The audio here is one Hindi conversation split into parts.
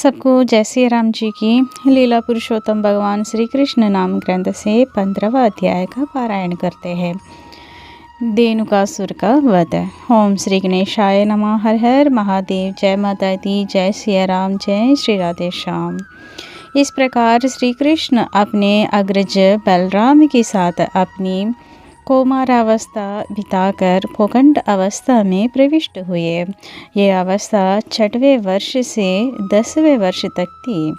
सबको जय श्री राम जी की लीला पुरुषोत्तम भगवान श्री कृष्ण नाम ग्रंथ से 15वां अध्याय का पारायण करते हैं। धेनुकासुर का वध। ओम श्री गणेशाय नमः। हर हर महादेव। जय माता दी। जय श्री राम। जय श्री राधे श्याम। इस प्रकार श्री कृष्ण अपने अग्रज बलराम के साथ अपनी कौमारावस्था बिताकर भूखंड अवस्था में प्रविष्ट हुए। ये अवस्था 6वें वर्ष से 10वें वर्ष तक थी।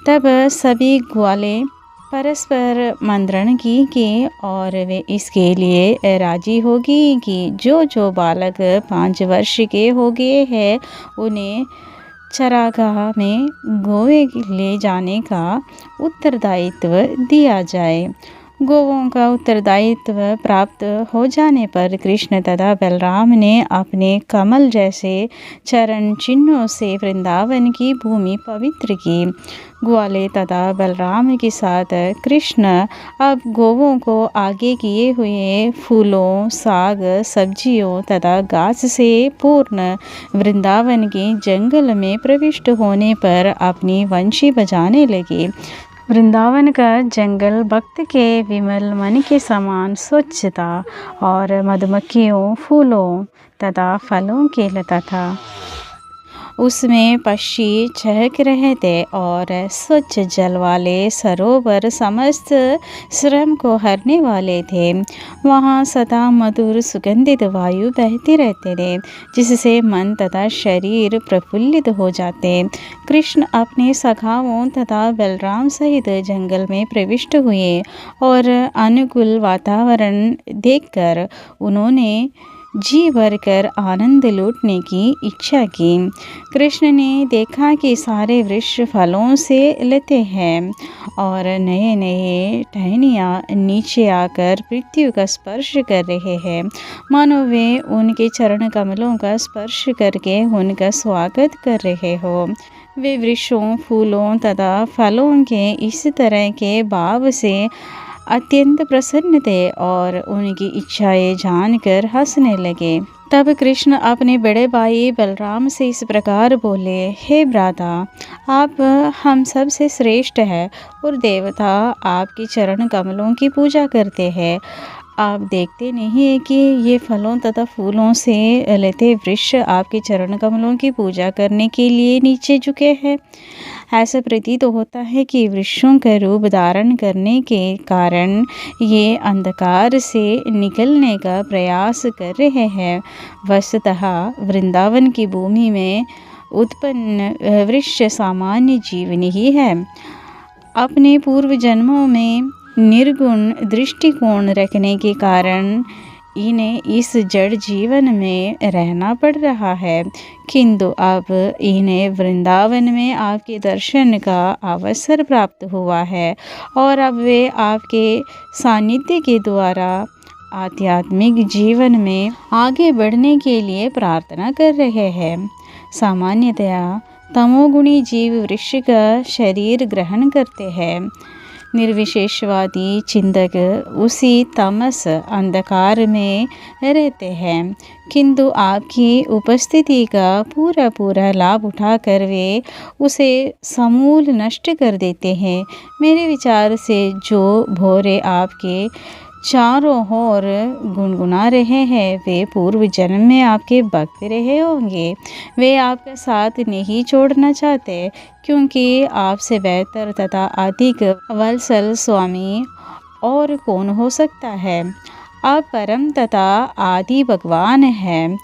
तब सभी ग्वाले परस्पर मंत्रण की कि और वे इसके लिए राजी होगी कि जो बालक 5 वर्ष के हो गए हैं उन्हें चरागाह में गोवे ले जाने का उत्तरदायित्व दिया जाए। गोवों का उत्तरदायित्व प्राप्त हो जाने पर कृष्ण तथा बलराम ने अपने कमल जैसे चरण चिन्हों से वृंदावन की भूमि पवित्र की। ग्वाले तथा बलराम के साथ कृष्ण अब गोवों को आगे किए हुए फूलों, साग, सब्जियों तथा घास से पूर्ण वृंदावन के जंगल में प्रविष्ट होने पर अपनी वंशी बजाने लगे। वृंदावन का जंगल भक्त के विमल मन के समान स्वच्छ था और मधुमक्खियों, फूलों तथा फलों के लता था। उसमें पक्षी चहक रहे थे और स्वच्छ जल वाले सरोवर समस्त श्रम को हरने वाले थे। वहाँ सदा मधुर सुगंधित वायु बहती रहते थे जिससे मन तथा शरीर प्रफुल्लित हो जाते। कृष्ण अपने सखाओं तथा बलराम सहित जंगल में प्रविष्ट हुए और अनुकूल वातावरण देखकर उन्होंने जी भरकर आनंद लूटने की इच्छा की। कृष्ण ने देखा कि सारे वृक्ष फलों से लते हैं और नए नए टहनियाँ नीचे आकर पृथ्वी का स्पर्श कर रहे हैं, मानो वे उनके चरण कमलों का स्पर्श करके उनका स्वागत कर रहे हो। वे वृक्षों, फूलों तथा फलों के इस तरह के भाव से अत्यंत प्रसन्न थे और उनकी इच्छाएं जानकर हंसने लगे। तब कृष्ण अपने बड़े भाई बलराम से इस प्रकार बोले, हे भ्राता, आप हम सब से श्रेष्ठ है और देवता आपके चरण कमलों की पूजा करते हैं। आप देखते नहीं है कि ये फलों तथा फूलों से लते वृक्ष आपके चरण कमलों की पूजा करने के लिए नीचे झुके हैं। ऐसा प्रतीत होता है कि वृक्षों का रूप धारण करने के कारण ये अंधकार से निकलने का प्रयास कर रहे हैं। वस्तुतः वृंदावन की भूमि में उत्पन्न वृक्ष सामान्य जीव नहीं है। अपने पूर्व जन्मों में निर्गुण दृष्टिकोण रखने के कारण इन्हें इस जड़ जीवन में रहना पड़ रहा है, किंतु अब इन्हें वृंदावन में आपके दर्शन का अवसर प्राप्त हुआ है और अब वे आपके सानिध्य के द्वारा आध्यात्मिक जीवन में आगे बढ़ने के लिए प्रार्थना कर रहे हैं। सामान्यतया तमोगुणी जीव वृक्ष का शरीर ग्रहण करते हैं। निर्विशेषवादी चिंतक उसी तमस अंधकार में रहते हैं, किंतु आपकी उपस्थिति का पूरा लाभ उठाकर वे उसे समूल नष्ट कर देते हैं। मेरे विचार से जो भोरे आपके चारों ओर गुनगुना रहे हैं वे पूर्व जन्म में आपके भक्त रहे होंगे। वे आपका साथ नहीं छोड़ना चाहते, क्योंकि आपसे बेहतर तथा अधिक वत्सल स्वामी और कौन हो सकता है। आप परम तथा आदि भगवान हैं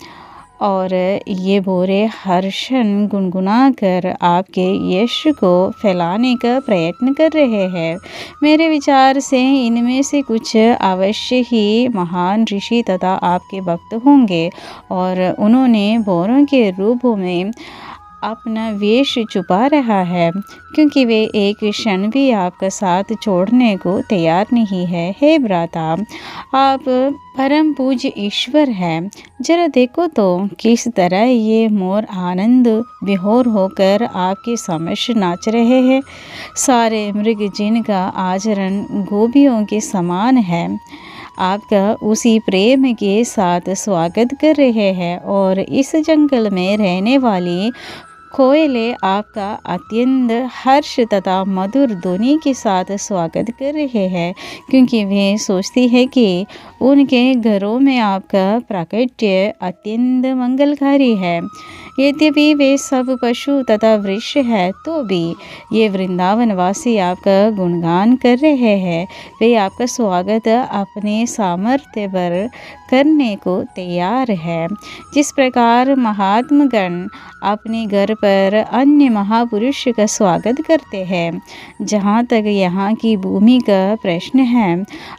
और ये भोरे हर्षण गुनगुना कर आपके यश को फैलाने का प्रयत्न कर रहे हैं। मेरे विचार से इनमें से कुछ अवश्य ही महान ऋषि तथा आपके भक्त होंगे और उन्होंने भोरों के रूप में अपना वेश छुपा रहा है, क्योंकि वे एक क्षण भी आपका साथ छोड़ने को तैयार नहीं है। हे भ्राता, आप परम पूज्य ईश्वर हैं। जरा देखो तो किस तरह ये मोर आनंद विभोर होकर आपके समक्ष नाच रहे हैं। सारे मृग जिनका आचरण गोपियों के समान है आपका उसी प्रेम के साथ स्वागत कर रहे हैं और इस जंगल में रहने वाली कोयले आपका अत्यंत हर्ष तथा मधुर ध्वनि के साथ स्वागत कर रहे हैं, क्योंकि वे सोचती है कि उनके घरों में आपका प्राकट्य अत्यंत मंगलकारी है। यद्यपि वे सब पशु तथा वृक्ष है, तो भी ये वृंदावनवासी आपका गुणगान कर रहे हैं। वे आपका स्वागत अपने सामर्थ्य पर करने को तैयार है। जिस प्रकार महात्मगण अपने घर पर अन्य महापुरुष का स्वागत करते हैं, जहाँ तक यहाँ की भूमि का प्रश्न है,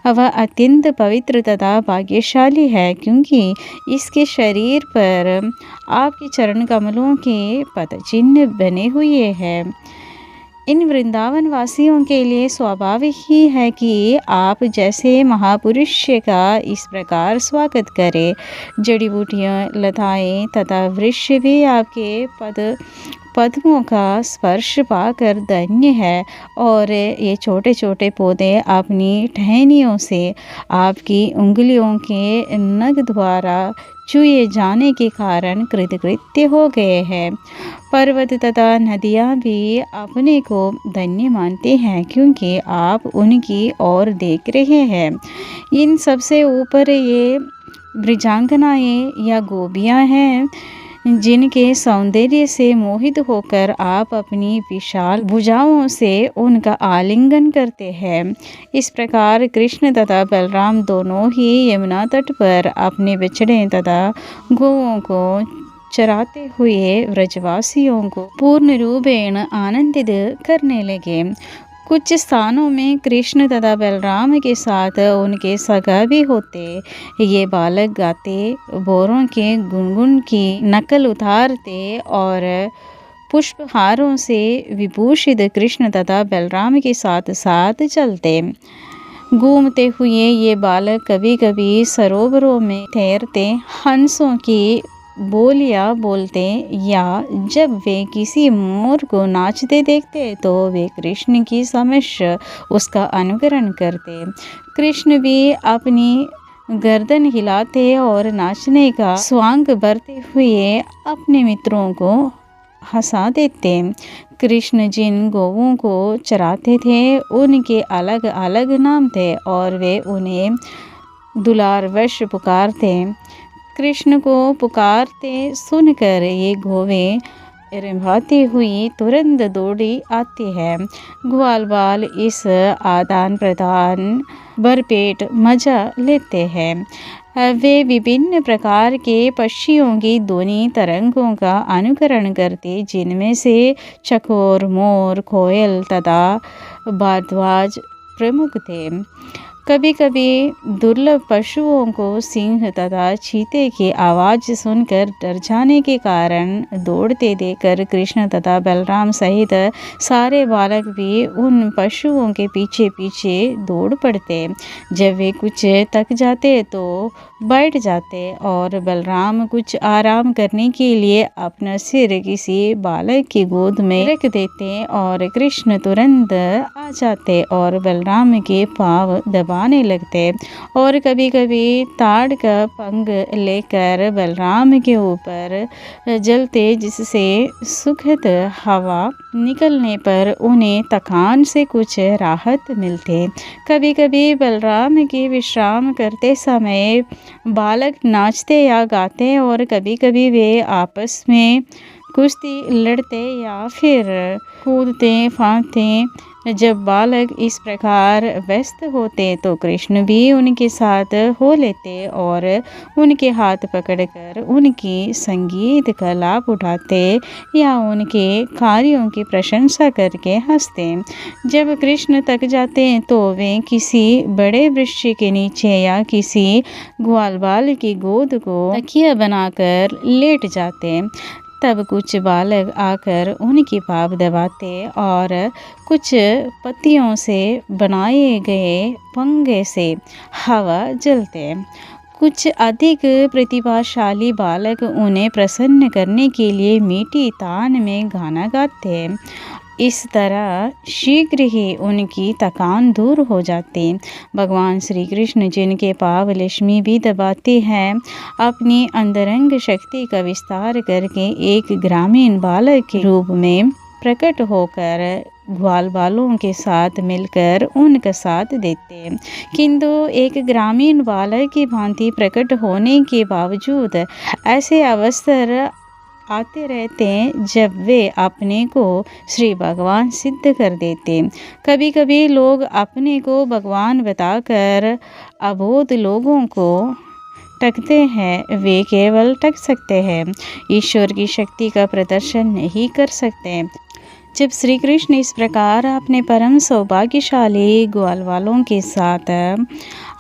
वह अत्यंत पवित्र तथा भाग्यशाली है, क्योंकि इसके शरीर पर आपके चरण कमलों के पद चिन्ह बने हुए हैं। इन वृंदावन वासियों के लिए स्वाभाविक ही है कि आप जैसे महापुरुष का इस प्रकार स्वागत करें। जड़ी बूटियाँ, लताएँ तथा वृक्ष भी आपके पद्मों का स्पर्श पाकर धन्य है, और ये छोटे छोटे पौधे अपनी टहनियों से आपकी उंगलियों के नख द्वारा छुए जाने के कारण कृतकृत्य हो गए हैं। पर्वत तथा नदियाँ भी अपने को धन्य मानते हैं, क्योंकि आप उनकी ओर देख रहे हैं। इन सबसे ऊपर ये ब्रजांगनाएँ या गोपियाँ हैं, जिनके सौंदर्य से मोहित होकर आप अपनी विशाल भुजाओं से उनका आलिंगन करते हैं। इस प्रकार कृष्ण तथा बलराम दोनों ही यमुना तट पर अपने बछड़े तथा गौओं को चराते हुए व्रजवासियों को पूर्ण रूपेण आनंदित करने लगे। कुछ स्थानों में कृष्ण तथा बलराम के साथ उनके सगा भी होते। ये बालक गाते, बोरों के गुनगुन की नकल उतारते और पुष्पहारों से विभूषित कृष्ण तथा बलराम के साथ साथ चलते। घूमते हुए ये बालक कभी कभी सरोवरों में तैरते, हंसों की बोलियाँ बोलते, या जब वे किसी मोर को नाचते देखते तो वे कृष्ण की समक्ष उसका अनुकरण करते। कृष्ण भी अपनी गर्दन हिलाते और नाचने का स्वांग भरते हुए अपने मित्रों को हंसा देते। कृष्ण जिन गौओं को चराते थे, उनके अलग अलग नाम थे, और वे उन्हें दुलारवश पुकारते। कृष्ण को पुकारते सुनकर ये गौवें रिंभाती हुई तुरंत दौड़ी आती है। ग्वाल बाल इस आदान प्रदान भरपेट मजा लेते हैं। वे विभिन्न प्रकार के पक्षियों की ध्वनि तरंगों का अनुकरण करते, जिनमें से चकोर, मोर, कोयल तथा भारद्वाज प्रमुख थे। कभी कभी दुर्लभ पशुओं को सिंह तथा चीते की आवाज़ सुनकर डर जाने के कारण दौड़ते देखकर कृष्ण तथा बलराम सहित सारे बालक भी उन पशुओं के पीछे पीछे दौड़ पड़ते। जब वे कुछ थक जाते तो बैठ जाते, और बलराम कुछ आराम करने के लिए अपना सिर किसी बालक की गोद में रख देते, और कृष्ण तुरंत आ जाते और बलराम के पाँव दबाने लगते। और कभी कभी ताड़ का पंख लेकर बलराम के ऊपर जलते, जिससे सुखद हवा निकलने पर उन्हें थकान से कुछ राहत मिलते। कभी कभी बलराम के विश्राम करते समय बालक नाचते या गाते, और कभी कभी वे आपस में कुश्ती लड़ते या फिर कूदते फांदते। जब बालक इस प्रकार व्यस्त होते तो कृष्ण भी उनके साथ हो लेते और उनके हाथ पकड़कर उनकी संगीत का लाभ उठाते या उनके कार्यों की प्रशंसा करके हंसते। जब कृष्ण थक जाते तो वे किसी बड़े वृक्ष के नीचे या किसी ग्वालबाल की गोद को तकिया बनाकर लेट जाते। तब कुछ बालक आकर उनकी पाँव दबाते और कुछ पत्तियों से बनाए गए पंखे से हवा जलते। कुछ अधिक प्रतिभाशाली बालक उन्हें प्रसन्न करने के लिए मीठी तान में गाना गाते। इस तरह शीघ्र ही उनकी थकान दूर हो जाती। भगवान श्री कृष्ण जिनके पाव लक्ष्मी भी दबाते हैं, अपनी अंतरंग शक्ति का विस्तार करके एक ग्रामीण बालक के रूप में प्रकट होकर ग्वाल बालों के साथ मिलकर उनका साथ देते। किंतु एक ग्रामीण बालक की भांति प्रकट होने के बावजूद ऐसे अवसर आते रहते जब वे अपने को श्री भगवान सिद्ध कर देते। कभी कभी लोग अपने को भगवान बताकर अबोध लोगों को टकते हैं। वे केवल टक सकते हैं, ईश्वर की शक्ति का प्रदर्शन नहीं कर सकते। जब श्री कृष्ण इस प्रकार अपने परम सौभाग्यशाली ग्वाल वालों के साथ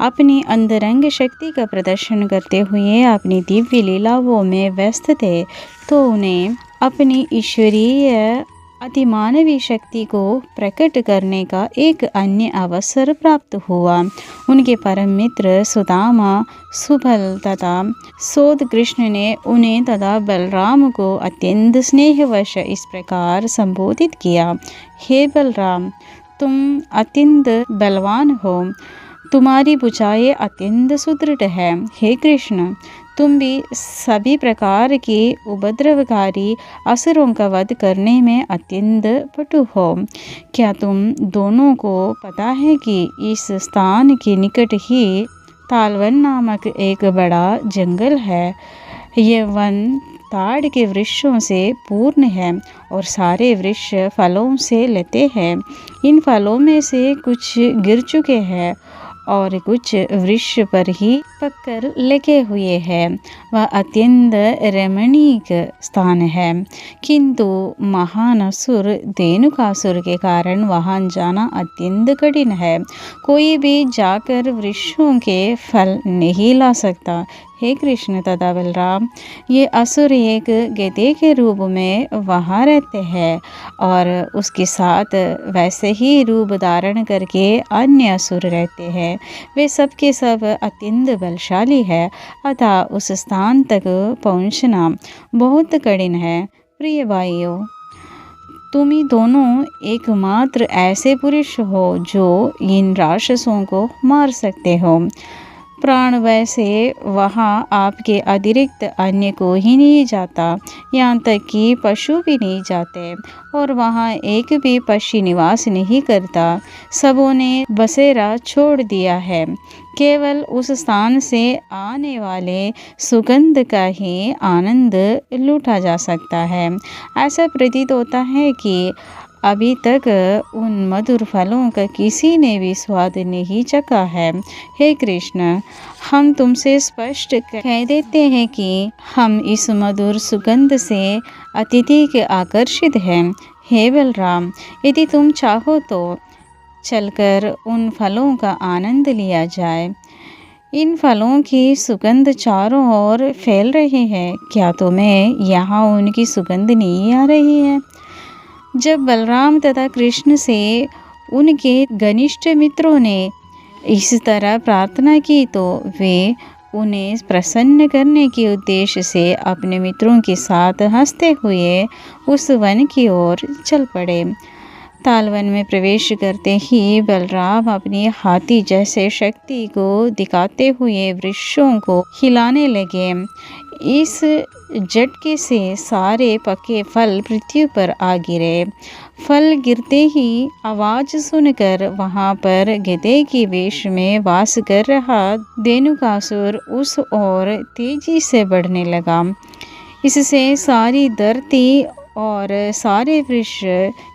अपनी अंतरंग शक्ति का प्रदर्शन करते हुए अपनी दिव्य लीलाओं में व्यस्त थे, तो उन्हें अपनी ईश्वरीय अतिमानवीय शक्ति को प्रकट करने का एक अन्य अवसर प्राप्त हुआ। उनके परम मित्र सुदामा, सुबल तथा सोद कृष्ण ने उन्हें तथा बलराम को अत्यंत स्नेहवश इस प्रकार संबोधित किया। हे बलराम, तुम अत्यंत बलवान हो, तुम्हारी भुजाएं अत्यंत सुदृढ़ है। हे कृष्ण, तुम भी सभी प्रकार के उपद्रवकारी असुरों का वध करने में अत्यंत पटु हो। क्या तुम दोनों को पता है कि इस स्थान के निकट ही तालवन नामक एक बड़ा जंगल है। यह वन ताड़ के वृक्षों से पूर्ण है और सारे वृक्ष फलों से लते हैं। इन फलों में से कुछ गिर चुके हैं और कुछ वृक्ष पर ही पककर लगे हुए हैं। वह अत्यंत रमणीक स्थान है, किंतु महान असुर धेनुकासुर के कारण वहां जाना अत्यंत कठिन है। कोई भी जाकर वृक्षों के फल नहीं ला सकता। हे कृष्ण तथा बलराम, ये असुर एक गधे के रूप में वहाँ रहते हैं और उसके साथ वैसे ही रूप धारण करके अन्य असुर रहते हैं। वे सब के सब अत्यंत बलशाली है, अतः उस स्थान तक पहुँचना बहुत कठिन है। प्रिय भाइयों, तुम ही दोनों एकमात्र ऐसे पुरुष हो जो इन राक्षसों को मार सकते हो। प्राण वैसे वहाँ आपके अतिरिक्त अन्य को ही नहीं जाता, यहाँ तक कि पशु भी नहीं जाते और वहाँ एक भी पक्षी निवास नहीं करता। सबों ने बसेरा छोड़ दिया है। केवल उस स्थान से आने वाले सुगंध का ही आनंद लूटा जा सकता है। ऐसा प्रतीत होता है कि अभी तक उन मधुर फलों का किसी ने भी स्वाद नहीं चखा है। हे कृष्ण, हम तुमसे स्पष्ट कह देते हैं कि हम इस मधुर सुगंध से अत्यधिक आकर्षित हैं। हे बलराम, यदि तुम चाहो तो चलकर उन फलों का आनंद लिया जाए। इन फलों की सुगंध चारों ओर फैल रही है। क्या तुम्हें यहाँ उनकी सुगंध नहीं आ रही है? जब बलराम तथा कृष्ण से उनके घनिष्ठ मित्रों ने इस तरह प्रार्थना की, तो वे उन्हें प्रसन्न करने के उद्देश्य से अपने मित्रों के साथ हंसते हुए उस वन की ओर चल पड़े। तालवन में प्रवेश करते ही बलराम अपनी हाथी जैसे शक्ति को दिखाते हुए वृक्षों को हिलाने लगे। इस झटके से सारे पके फल पृथ्वी पर आ गिरे। फल गिरते ही आवाज सुनकर वहां पर गधे की वेश में वास कर रहा धेनुकासुर उस ओर तेजी से बढ़ने लगा। इससे सारी धरती और सारे वृक्ष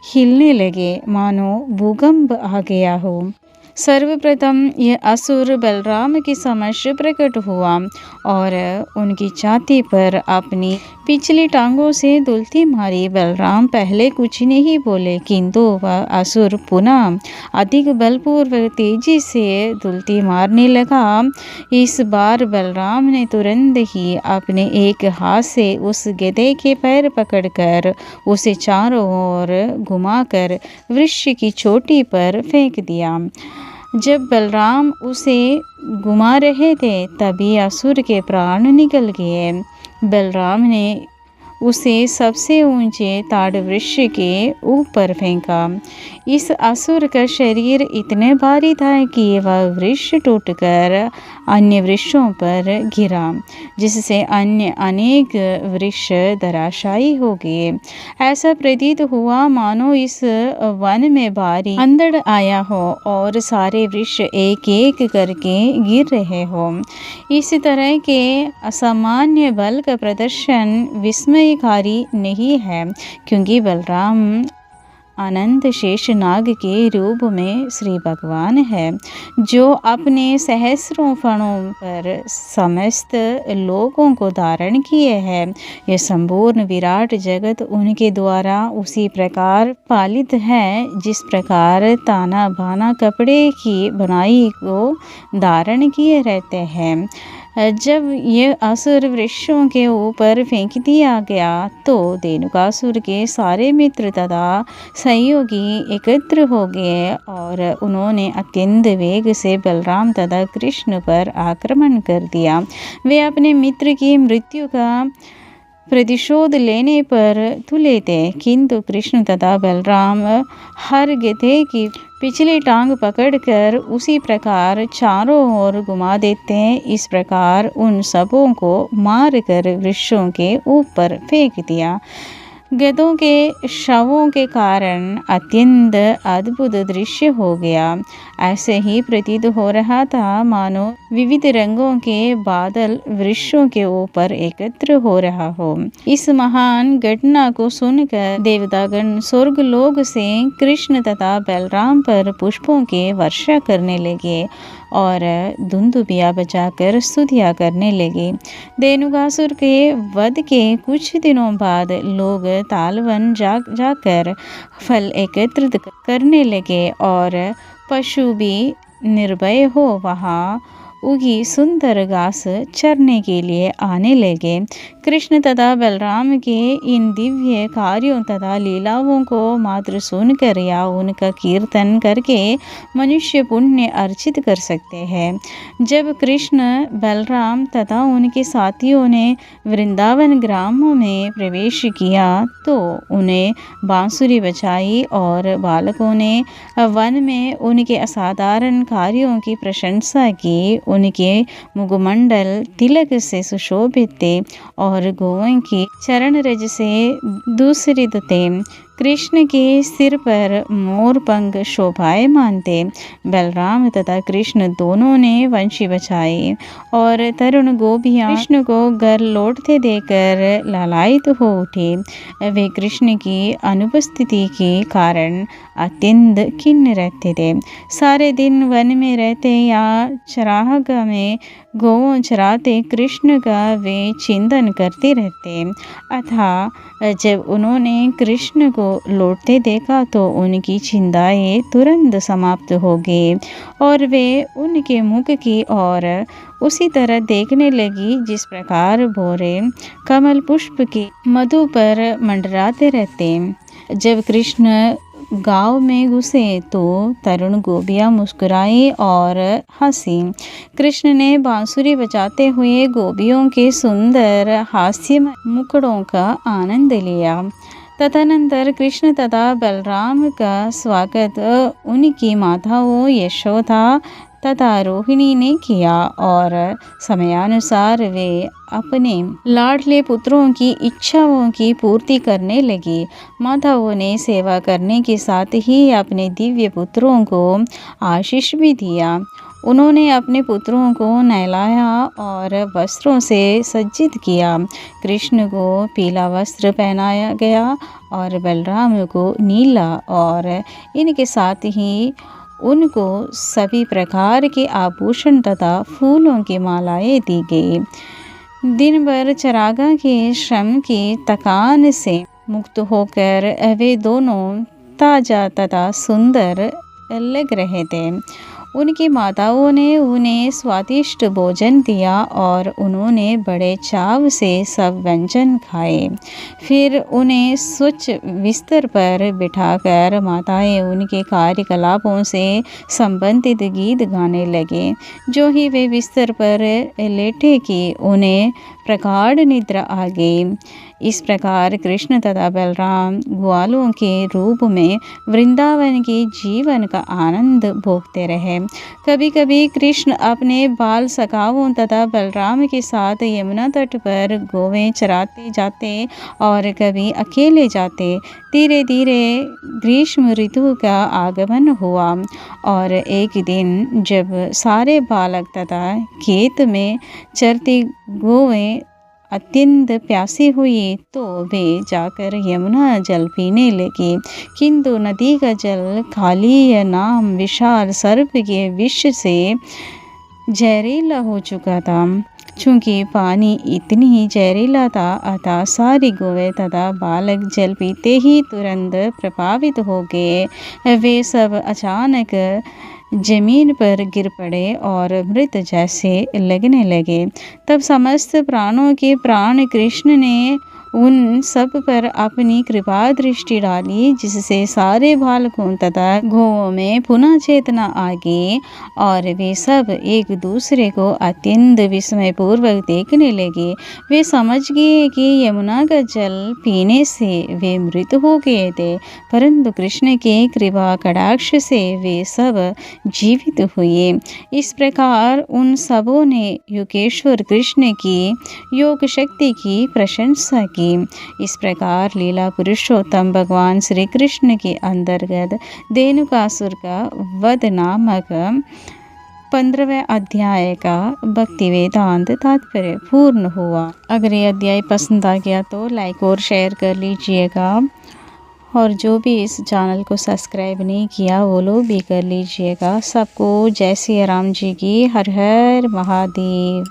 हिलने लगे, मानो भूकंप आ गया हो। सर्वप्रथम यह असुर बलराम के समक्ष प्रकट हुआ और उनकी छाती पर अपनी पिछली टांगों से दुलती मारी। बलराम पहले कुछ नहीं बोले, किंतु वह असुर पुनः अधिक बलपूर्वक तेजी से दुलती मारने लगा। इस बार बलराम ने तुरंत ही अपने एक हाथ से उस गधे के पैर पकड़कर उसे चारों ओर घुमाकर वृक्ष की चोटी पर फेंक दिया। जब बलराम उसे घुमा रहे थे, तभी असुर के प्राण निकल गए। बलराम ने उसे सबसे ऊंचे ताड़ वृक्ष के ऊपर फेंका। इस असुर का शरीर इतने भारी था कि वह वृक्ष टूटकर अन्य वृक्षों पर गिरा, जिससे अन्य अनेक वृक्ष धराशायी हो गए। ऐसा प्रतीत हुआ मानो इस वन में भारी अंधड़ आया हो और सारे वृक्ष एक एक करके गिर रहे हो। इस तरह के असामान्य बल का प्रदर्शन विस्मयकारी नहीं है, क्योंकि बलराम अनंत शेषनाग के रूप में श्री भगवान है, जो अपने सहस्रों फणों पर समस्त लोकों को धारण किए हैं। यह संपूर्ण विराट जगत उनके द्वारा उसी प्रकार पालित है जिस प्रकार ताना बाना कपड़े की बनाई को धारण किए रहते हैं। जब ये असुर वृक्षों के ऊपर फेंक दिया गया तो धेनुकासुर के सारे मित्र तथा सहयोगी एकत्र हो गए और उन्होंने अत्यंत वेग से बलराम तथा कृष्ण पर आक्रमण कर दिया। वे अपने मित्र की मृत्यु का प्रतिशोध लेने पर तुले थे, किंतु कृष्ण तथा बलराम हर गधे की पिछली टांग पकड़कर उसी प्रकार चारों ओर घुमा देते हैं। इस प्रकार उन सबों को मारकर वृक्षों के ऊपर फेंक दिया। गधों के शवों के कारण अत्यंत अद्भुत दृश्य हो गया। ऐसे ही प्रतीत हो रहा था मानो विविध रंगों के बादल वृक्षों के ऊपर एकत्र हो रहा हो। इस महान घटना को सुनकर देवतागण स्वर्गलोक से कृष्ण तथा बलराम पर पुष्पों के वर्षा करने लगे और धुंदुबिया बजाकर स्तुतियाँ करने लगे। धेनुकासुर के वध के कुछ दिनों बाद लोग तालवन जाकर फल एकत्रित करने लगे और पशु भी निर्भय हो वहाँ उगी सुंदर घास चरने के लिए आने लगे। कृष्ण तथा बलराम के इन दिव्य कार्यों तथा लीलाओं को मात्र सुनकर या उनका कीर्तन करके मनुष्य पुण्य अर्जित कर सकते हैं। जब कृष्ण बलराम तथा उनके साथियों ने वृंदावन ग्रामों में प्रवेश किया तो उन्हें बांसुरी बजाई और बालकों ने वन में उनके असाधारण कार्यों की प्रशंसा की। उनके मुखमंडल तिलक से सुशोभित थे और गोवों की चरण रज से दूषित थे। कृष्ण के सिर पर मोर पंख शोभायमान थे। बलराम तथा कृष्ण दोनों ने वंशी बजाई और तरुण गोपियाँ कृष्ण को घर लौटते देखकर लालायित हो उठी। वे कृष्ण की अनुपस्थिति के कारण अत्यंत खिन्न रहते थे। सारे दिन वन में रहते या चरागाह में गौओं चराते कृष्ण का वे चिंतन करते रहते। अतः जब उन्होंने कृष्ण को लौटते देखा तो उनकी चिंताएं तुरंत समाप्त हो गई और वे उनके मुख की ओर उसी तरह देखने लगी जिस प्रकार भोरे कमल पुष्प की मधु पर मंडराते रहते। जब कृष्ण गांव में घुसे तो तरुण गोपियाँ मुस्कुराई और हंसी। कृष्ण ने बांसुरी बजाते हुए गोपियों के सुंदर हास्य मुखड़ों का आनंद लिया। तदनंतर कृष्ण तथा बलराम का स्वागत उनकी माताओं यशोदा तथा रोहिणी ने किया और समयानुसार वे अपने लाडले पुत्रों की इच्छाओं की पूर्ति करने लगी। माताओं ने सेवा करने के साथ ही अपने दिव्य पुत्रों को आशीष भी दिया। उन्होंने अपने पुत्रों को नहलाया और वस्त्रों से सज्जित किया। कृष्ण को पीला वस्त्र पहनाया गया और बलराम को नीला और इनके साथ ही उनको सभी प्रकार के आभूषण तथा फूलों की मालाएं दी गई। दिन भर चरागाह के श्रम की थकान से मुक्त होकर वे दोनों ताजा तथा सुंदर लग रहे थे। उनकी माताओं ने उन्हें स्वादिष्ट भोजन दिया और उन्होंने बड़े चाव से सब व्यंजन खाए। फिर उन्हें स्वच्छ बिस्तर पर बिठाकर माताएं उनके कार्यकलापों से संबंधित गीत गाने लगे। जो ही वे बिस्तर पर लेटे कि उन्हें प्रगाढ़ निद्रा आ गई। इस प्रकार कृष्ण तथा बलराम ग्वालों के रूप में वृंदावन के जीवन का आनंद भोगते रहे। कभी कभी कृष्ण अपने बाल सखाओं तथा बलराम के साथ यमुना तट पर गोवें चराते जाते और कभी अकेले जाते। धीरे धीरे ग्रीष्म ऋतु का आगमन हुआ और एक दिन जब सारे बालक तथा खेत में चरती गोवें अत्यंत प्यासी हुई तो वे जाकर यमुना जल पीने लगे, किंतु नदी का जल काली नाम विशाल सर्प के विष से जहरीला हो चुका था। चूँकि पानी इतनी ही जहरीला था, अतः सारी गोवें तथा बालक जल पीते ही तुरंत प्रभावित हो गए। वे सब अचानक जमीन पर गिर पड़े और मृत जैसे लगने लगे। तब समस्त प्राणों के प्राण कृष्ण ने उन सब पर अपनी कृपा दृष्टि डाली, जिससे सारे बालकों तथा गोवों में पुनः चेतना आ गई और वे सब एक दूसरे को अत्यंत विस्मयपूर्वक देखने लगे। वे समझ गए कि यमुना का जल पीने से वे मृत हो गए थे, परंतु कृष्ण के कृपा कटाक्ष से वे सब जीवित हुए। इस प्रकार उन सबों ने योगेश्वर कृष्ण की योग शक्ति की प्रशंसा की। इस प्रकार लीला पुरुषोत्तम भगवान श्री कृष्ण के अंतर्गत धेनुकासुर का वध नामक 15वें अध्याय का भक्ति वेदांत तात्पर्य पूर्ण हुआ। अगर ये अध्याय पसंद आ गया तो लाइक और शेयर कर लीजिएगा, और जो भी इस चैनल को सब्सक्राइब नहीं किया वो लोग भी कर लीजिएगा। सबको जय सिया राम जी की हर हर महादेव।